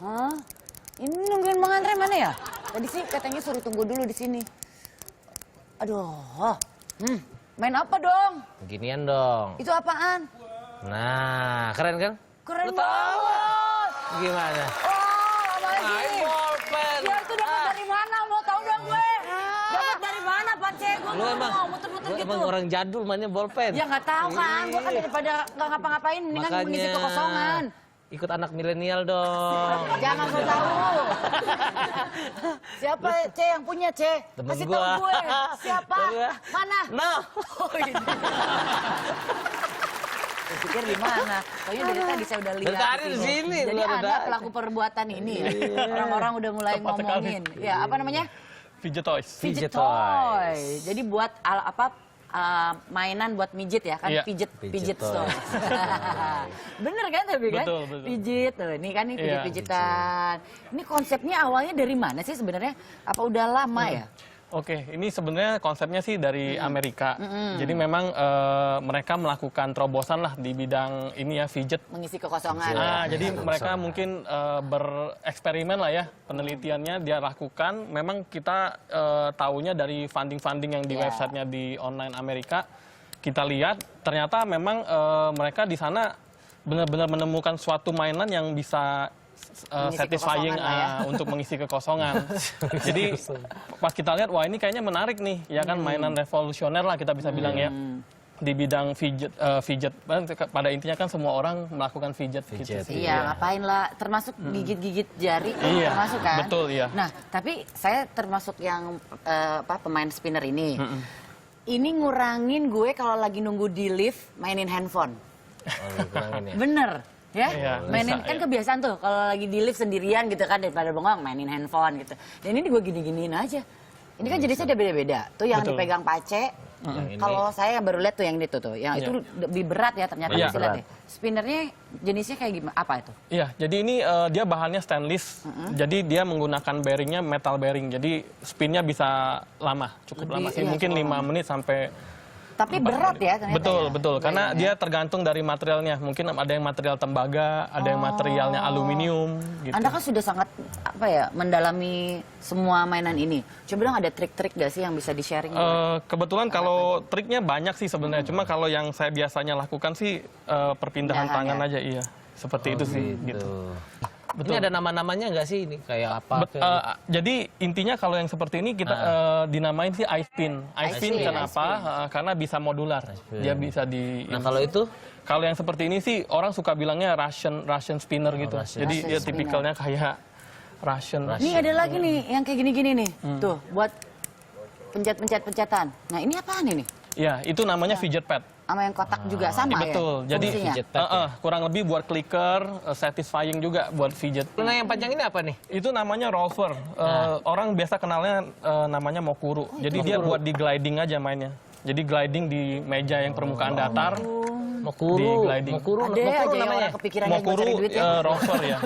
Hah? Ini nungguin Bang Andre mana ya? Tadi sih katanya suruh tunggu dulu di sini. Aduh. Main apa dong? Ginian dong. Itu apaan? Nah, keren kan? Keren Lu banget. Gimana? Oh, apa Main sih? bolpen. Ya itu dapat dari mana? Mau tahu dong gue. Dapat dari mana, Pak C? Gue Lu emang, mau muter-muter lu gitu. emang orang jadul mainnya bolpen. Ya nggak tahu kan. Gue kan daripada nggak ngapa-ngapain, mendingan mengisi kekosongan. Ikut anak milenial dong. Jangan gue tahu. Siapa C yang punya C? Temen Kasih gua. tahu gue. Siapa? Gua. Mana? Nah. Oh, ini. Saya pikir di mana? Kayaknya dari tadi saya udah lihat. Dari tadi di sini, Jadi lu ada ada. pelaku perbuatan ini ya. Orang-orang udah mulai Tepat sekali. ngomongin. Ya, apa namanya? Fidget toys. Fidget toy. toys. Jadi buat mainan buat mijit ya kan? Iya. Pijit Fidget toy. toys. Bener kan tapi kan? Betul, betul. Pijit tuh. Ini kan nih Iya. pijit-pijitan. Ini konsepnya awalnya dari mana sih sebenarnya? Apa udah lama ya? Oke, ini sebenarnya konsepnya sih dari Amerika. Jadi memang mereka melakukan terobosan lah di bidang ini ya, fidget. Mengisi kekosongan. Nah, jadi mereka mungkin bereksperimen lah ya, penelitiannya dia lakukan. Memang kita taunya dari funding-funding yang di Iya. websitenya di online Amerika. Kita lihat ternyata memang mereka di sana benar-benar menemukan suatu mainan yang bisa Mengisi satisfying kekosongan lah ya. untuk mengisi kekosongan. Jadi pas kita lihat, wah ini kayaknya menarik nih, ya kan mainan revolusioner lah kita bisa bilang ya. Di bidang fidget, pada intinya kan semua orang melakukan fidget. Gitu Fidget, sih. Iya, ngapain lah, termasuk gigit-gigit jari, Iya, termasuk kan? betul, iya. Nah, tapi saya termasuk yang pemain spinner ini. Ini ngurangin gue kalau lagi nunggu di lift mainin handphone. Oh, kurangin ya. Bener, ya? Iya, Mainin bisa, kan iya. kebiasaan tuh kalau lagi di lift sendirian gitu kan daripada bengong mainin handphone gitu. Dan ini gue gini-giniin aja. Ini kan jenisnya ada beda-beda. Tuh yang Betul. dipegang Pace. Yang ini. Kalau saya baru lihat tuh yang itu tuh, yang itu lebih berat ya ternyata. Iya. Bisa lihat deh. Spinnernya jenisnya kayak gimana? Apa itu? Iya, jadi ini dia bahannya stainless, jadi dia menggunakan bearingnya metal bearing, jadi spinnya bisa lama, cukup Lebih, lama sih, iya, mungkin cukup 5 lama. menit sampai. Tapi berat ya ternyata. Betul, ya? betul, karena Bayangnya. dia tergantung dari materialnya. Mungkin ada yang material tembaga, ada yang materialnya aluminium, gitu. Anda kan sudah sangat apa ya mendalami semua mainan ini. Coba dong ada trik-trik gak sih yang bisa di-sharing? Kebetulan kalau triknya banyak sih sebenarnya, cuma kalau yang saya biasanya lakukan sih perpindahan Pindahan tangan ya? aja, iya. Seperti itu sih, gitu. Ini ada nama-namanya nggak sih ini? Kayak apa? Jadi intinya kalau yang seperti ini kita dinamain sih iSpin. iSpin iSpin, kenapa? Karena bisa modular. Dia bisa di. Nah, kalau itu? Kalau yang seperti ini sih orang suka bilangnya Russian spinner gitu. Russian. Jadi dia Russian tipikalnya kayak Russian. Ini ada lagi nih yang kayak gini-gini nih. Tuh buat pencet-pencet-pencetan. Nah ini apaan ini? Ya, itu namanya fidget pad. Sama yang kotak juga sama ya? Betul. Jadi Fungsinya? fidget pad ya? kurang lebih buat clicker, satisfying juga buat fidget. Nah, yang panjang ini apa nih? Itu namanya roller. Orang biasa kenalnya namanya mokuru. Jadi dia buat di gliding aja mainnya. Jadi gliding di meja yang permukaan datar. Mokuru. Di gliding. Mokuru, Ada aja mokuru yang namanya. orang kepikiran buat Mokuru cari duit ya. roller ya.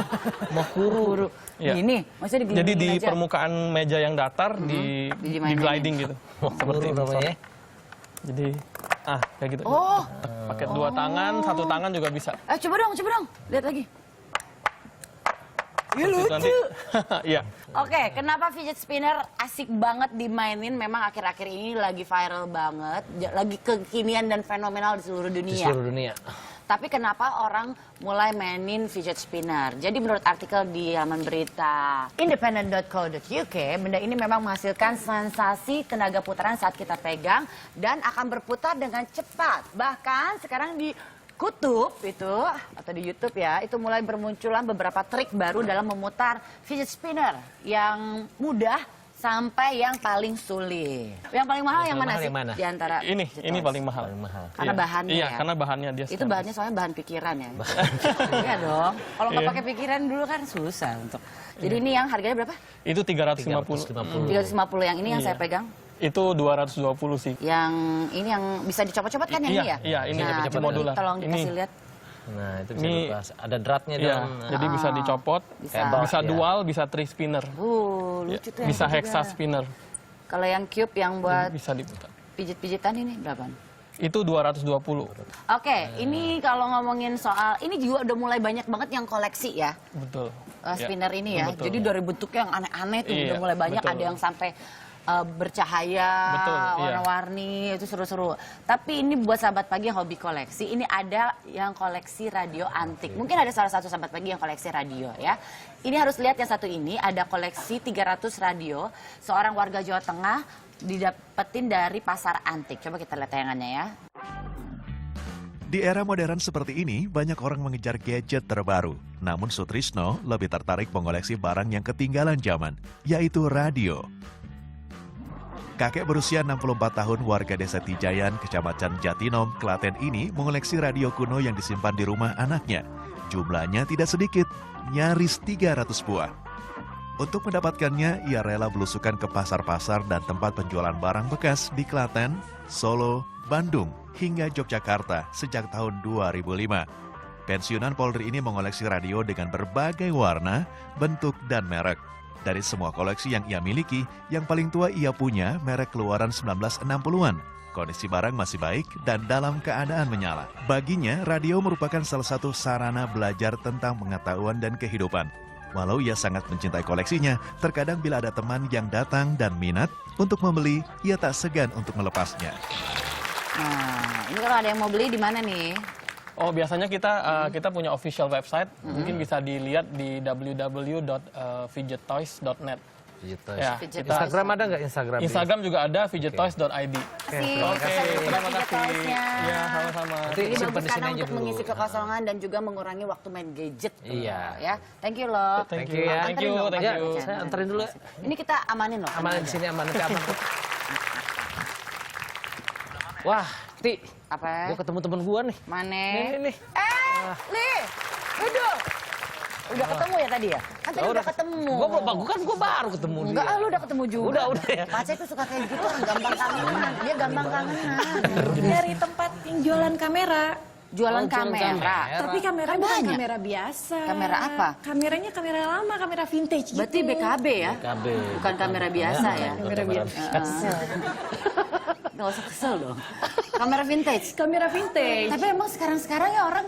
Mokuru. Iya. Ini, maksudnya Jadi di digelindingin aja. permukaan meja yang datar di Dimain-mainin. gliding gitu. Mokuru itu. namanya. Jadi kayak gitu. Oh, Pakai 2 tangan, 1 tangan juga bisa. coba dong, lihat lagi. Iya Seperti itu nanti. Iya. Oke, kenapa fidget spinner asik banget dimainin? Memang akhir-akhir ini lagi viral banget, lagi kekinian dan fenomenal di seluruh Di dunia. seluruh dunia. Tapi kenapa orang mulai mainin fidget spinner? Jadi menurut artikel di laman berita independent.co.uk, benda ini memang menghasilkan sensasi tenaga putaran saat kita pegang dan akan berputar dengan cepat. Bahkan sekarang di kutub itu atau di YouTube ya, itu mulai bermunculan beberapa trik baru dalam memutar fidget spinner yang mudah sampai yang paling sulit. Yang paling mahal yang mana mahal sih? yang mana? Di antara Ini fidget toys? paling mahal. Paling mahal. Karena Iya. bahannya Iya, ya? karena bahannya dia Itu stainless. bahannya soalnya bahan pikiran ya. Iya dong. Kalau nggak Iya. pakai pikiran dulu kan susah untuk. Jadi ini yang harganya berapa? Itu 350. 350. Yang ini yang saya pegang. Itu 220 sih. Yang ini yang bisa dicopot-copot kan yang Iya, ini ya? iya, ini Nah, cepet coba modular. tolong Ini. dikasih lihat. Nah, itu bisa Ini- dilepas. Ada dratnya Iya, dong. jadi bisa dicopot, Bisa. Kayak bawah, bisa ya. dual, bisa 3 spinner. Lucu tuh yang Bisa itu hexa juga. spinner. Kalau yang cube yang buat Bisa diputar. pijit-pijitan ini berapa? Itu 220. Oke, ini kalau ngomongin soal, ini juga udah mulai banyak banget yang koleksi ya. Betul. Spinner ini ya. betul. Jadi dari bentuknya yang aneh-aneh tuh Iya, udah mulai banyak. betul. Ada yang sampai bercahaya, Betul, iya. warna-warni, itu seru-seru. Tapi ini buat sahabat pagi yang hobi koleksi, ini ada yang koleksi radio antik. Mungkin ada salah satu sahabat pagi yang koleksi radio ya. Ini harus lihat yang satu ini, ada koleksi 300 radio. Seorang warga Jawa Tengah didapetin dari pasar antik. Coba kita lihat tayangannya ya. Di era modern seperti ini, banyak orang mengejar gadget terbaru. Namun Sutrisno lebih tertarik mengoleksi barang yang ketinggalan zaman, yaitu radio. Kakek berusia 64 tahun warga desa Tijayan, Kecamatan Jatinom, Klaten ini mengoleksi radio kuno yang disimpan di rumah anaknya. Jumlahnya tidak sedikit, nyaris 300 buah. Untuk mendapatkannya, ia rela belusukan ke pasar-pasar dan tempat penjualan barang bekas di Klaten, Solo, Bandung, hingga Yogyakarta sejak tahun 2005. Pensiunan Polri ini mengoleksi radio dengan berbagai warna, bentuk, dan merek. Dari semua koleksi yang ia miliki, yang paling tua ia punya merek keluaran 1960-an. Kondisi barang masih baik dan dalam keadaan menyala. Baginya, radio merupakan salah satu sarana belajar tentang pengetahuan dan kehidupan. Walau ia sangat mencintai koleksinya, terkadang bila ada teman yang datang dan minat untuk membeli, ia tak segan untuk melepasnya. Nah, ini kalau ada yang mau beli di mana nih? Oh, biasanya kita punya official website, mungkin bisa dilihat di www.fidgettoys.net. Ya, Fidget kita- Instagram ada nggak Instagram? Instagram juga ada fidgettoys.id. Terima kasih. Terima kasih. Ya, sama-sama. Nanti Ini simpan bagus di sini karena aja untuk dulu. mengisi kekosongan dan juga mengurangi waktu main gadget. Iya. Ya, thank you loh. Thank you ya. Thank you, Anterin dong, thank Ya, you. saya anterin dulu. Ini kita amanin loh. Aman di sini, aman nanti aman. Wah, Ti, Apa? gua ketemu temen gua nih. Mana? Nih. Li, duduk. Udah ketemu ya tadi ya? Kan tadi udah ketemu. Gua baru ketemu dia. Enggak, lu udah ketemu juga. Udah ya. Pacar tuh suka kayak gitu, orang gampang kangenan. Dia gampang kangenan. Dari tempat yang jualan kamera. Jualan Oh, jualan kamera. kamera. Tapi kamera Kan bukan banyak. kamera biasa. Kamera apa? Kameranya kamera lama, kamera vintage gitu. Berarti BKB ya? BKB. Bukan kamera biasa ya? Kamera biasa. Nggak usah kesel dong. Kamera vintage. Kamera vintage. Tapi emang sekarang ya orang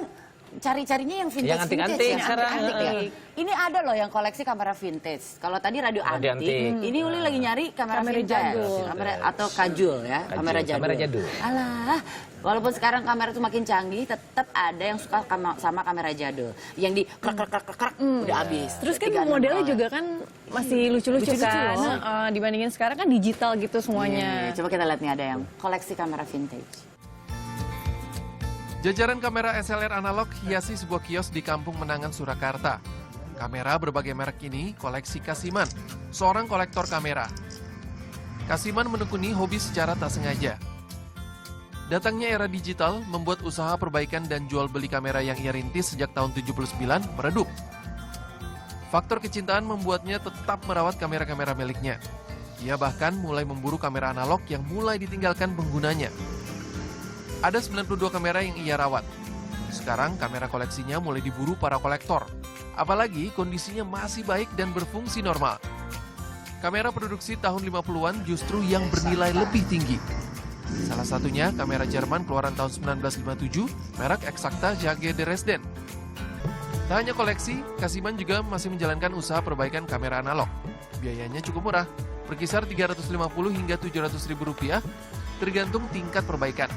cari-carinya yang vintage. Yang antik-antik yang sekarang, antik-antik ya. Ini ada loh yang koleksi kamera vintage. Kalau tadi radio Radio antik, antik. ini Uli lagi nyari kamera Kamera vintage. jadul. Kamera atau kajul ya, kamera jadul. kamera jadul. Alah, walaupun sekarang kamera itu makin canggih, tetap ada yang suka sama kamera jadul. Yang di krek udah habis. Terus kan 364. modelnya juga kan masih lucu-lucu Lucu-lucu kan. loh. Dibandingin sekarang kan digital gitu semuanya. Nih, coba kita lihat nih ada yang koleksi kamera vintage. Jajaran kamera SLR analog hiasi sebuah kios di Kampung Menangan, Surakarta. Kamera berbagai merek ini koleksi Kasiman, seorang kolektor kamera. Kasiman menekuni hobi secara tak sengaja. Datangnya era digital membuat usaha perbaikan dan jual beli kamera yang ia rintis sejak tahun 79 meredup. Faktor kecintaan membuatnya tetap merawat kamera-kamera miliknya. Ia bahkan mulai memburu kamera analog yang mulai ditinggalkan penggunanya. Ada 92 kamera yang ia rawat. Sekarang kamera koleksinya mulai diburu para kolektor. Apalagi kondisinya masih baik dan berfungsi normal. Kamera produksi tahun 50-an justru yang bernilai lebih tinggi. Salah satunya kamera Jerman keluaran tahun 1957, merek Exacta Jage Dresden. Tak hanya koleksi, Kasiman juga masih menjalankan usaha perbaikan kamera analog. Biayanya cukup murah, berkisar 350 hingga 700 ribu rupiah, tergantung tingkat perbaikan.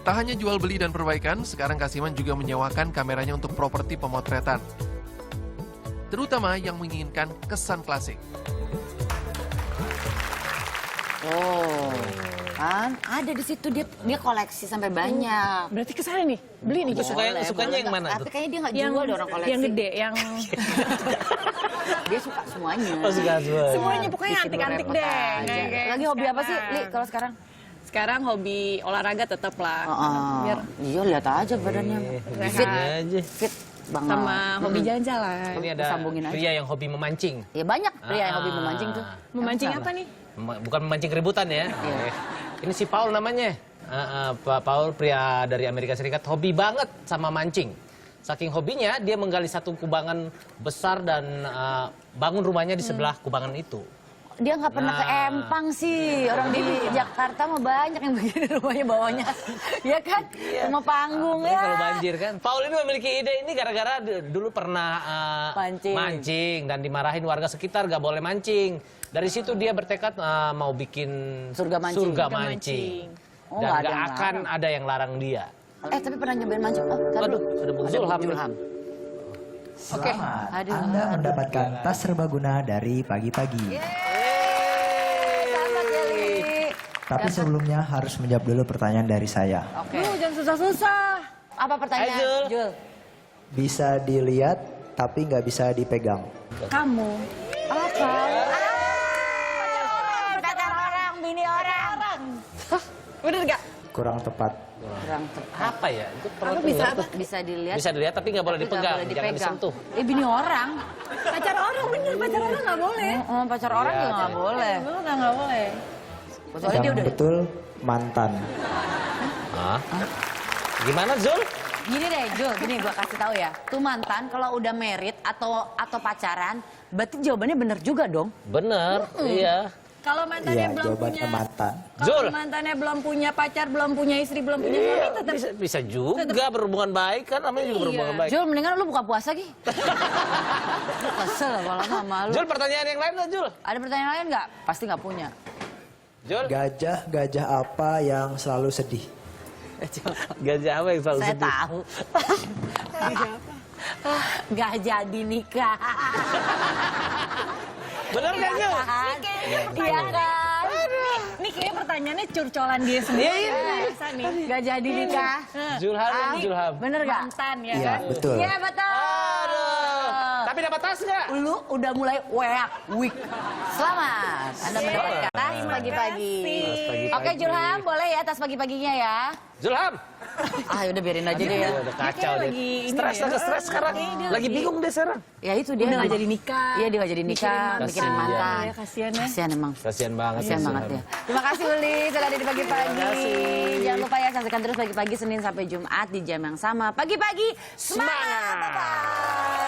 Tak hanya jual beli dan perbaikan, sekarang Kasiman juga menyewakan kameranya untuk properti pemotretan. Terutama yang menginginkan kesan klasik. Oh, kan ada di situ dia koleksi sampai banyak. Berarti kesana nih, beli nih. Itu kita. sukanya yang mana Tapi tuh? kayaknya dia nggak jual deh orang koleksi. Yang gede, yang Dia suka semuanya. Oh, suka semua. semuanya pokoknya Bikin antik-antik repot deh. aja. Kayak Lagi hobi apa sih, Li, sekarang. kalau sekarang? Sekarang hobi olahraga tetap lah. Biar Iya, lihat aja badannya. Rehat. aja. Fit banget. sama hobi jalan-jalan. Ini ada Sambungin aja. pria yang hobi memancing. Ya banyak pria yang hobi memancing tuh. Memancing Emang apa nih? Bukan memancing keributan ya. Ini si Paul namanya. Pak Paul, pria dari Amerika Serikat, hobi banget sama mancing. Saking hobinya, dia menggali satu kubangan besar dan bangun rumahnya di sebelah kubangan itu. dia nggak pernah ke Empang sih? Orang di Jakarta mah banyak yang begini rumahnya bawahnya. Ya kan? Rumah panggung Apalagi ya. kalau banjir kan. Paul ini memiliki ide ini gara-gara dulu pernah mancing dan dimarahin warga sekitar gak boleh mancing. Dari situ dia bertekad mau bikin Surga mancing. Oh, dan nggak ada gak yang akan ada yang larang dia. Tapi pernah nyobain mancing? Oh, Aduh, ada Bung Zulham. Oke. Selamat, Aduh. Anda mendapatkan tas serbaguna dari pagi-pagi. Selamat ya, Li. Tapi sebelumnya harus menjawab dulu pertanyaan dari saya. Oke. Jangan susah-susah. Apa pertanyaan? Hai, Zul. Jul. Bisa dilihat, tapi nggak bisa dipegang. Kamu. Apa? Pacar orang, bini orang. Bener nggak? Kurang tepat. Kurang tepat. Apa ya? Itu Apa bisa apa? Bisa dilihat. Bisa dilihat tapi nggak boleh tapi nggak dipegang, boleh jangan disentuh. Bini orang. Pacar orang bener, pacar orang nggak boleh. Pacar orang Iya, juga nggak boleh. Nggak boleh. Soalnya dia Yang udah. betul, mantan. Hah? Gimana Zul? Gini deh, Jul, gini gua kasih tahu ya. Tuh mantan kalau udah married atau pacaran, berarti jawabannya bener juga dong. Bener, iya. Kalau mantannya Iya, belum jawabannya punya mantan. kalau Zul. mantannya belum punya pacar, belum punya istri, belum punya suami, tetap Bisa juga berhubungan baik kan, namanya juga berhubungan baik. Jul, mendingan lu buka puasa Gi. Kesel malah sama lu. Jul, pertanyaan yang lain nggak Jul? Ada pertanyaan lain nggak? Pasti nggak punya. Jul, Gajah apa yang selalu sedih? gajah apa yang selalu Saya sedih? tahu. Gak jadi nikah. Bener nggak Jul? Iya kan? Ini kayaknya pertanyaannya curcolan dia sendiri. Iya, iya. Biasa nih. Gak jadi nikah. Julham ini Julham. Bener gak? Mantan ya Iya, kan? betul. Iya betul. Tapi dapat tas nggak? Lu udah mulai weak. Selamat. Anda mendapatkan tas pagi-pagi. pagi-pagi. Oke Julham, boleh ya tas pagi-paginya ya. Julham. Udah biarin aja deh ya. Udah kacau deh. lagi ini Stres, deh. stres sekarang. Lagi bingung deh sekarang. Ya itu dia. Udah nggak emang. jadi nikah. Iya dia nggak jadi nikah, Kasian. mikirin mantan. Ya, kasian ya. Kasian emang. Kasian banget. Kasian banget ya. Terima kasih Uli, sudah ada di pagi-pagi. Jangan lupa ya saksikan terus pagi-pagi Senin sampai Jumat di jam yang sama. Pagi-pagi semangat. Bye-bye.